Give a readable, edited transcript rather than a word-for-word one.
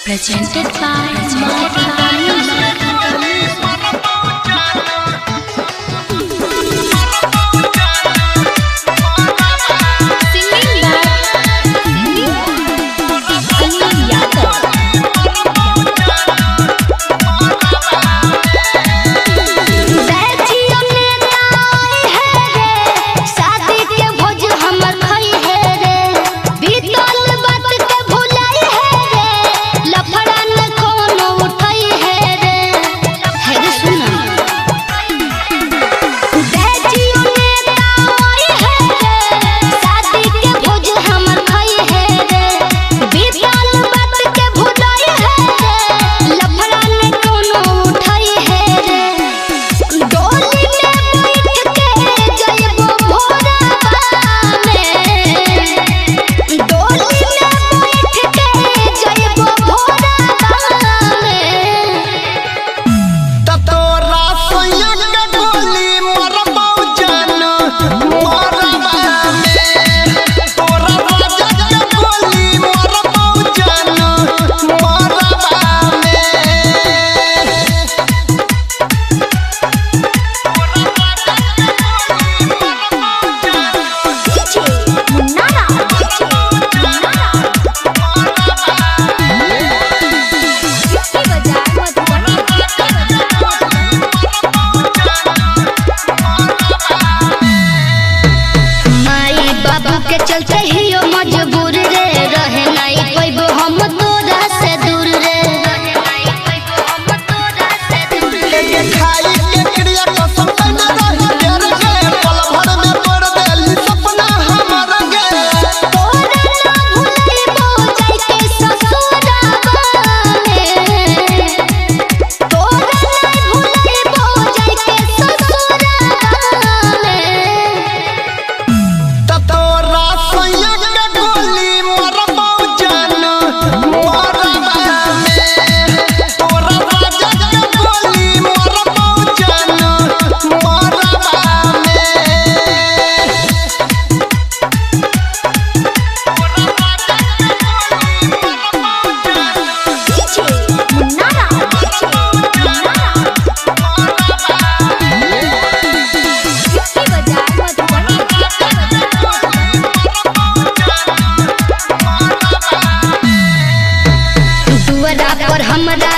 Presented by चलते ही मजबूर रे रहे नहीं पैबो हम तोरा से दूर रे खाई के क्रिया कसम न रही तेरे के पल भर में पड़ देली सपना हमर गे तोरा ना भूलबो जाई के ससुराबा में तोरा ना भूलबो जाई के ससुराबा में तोरा हमरा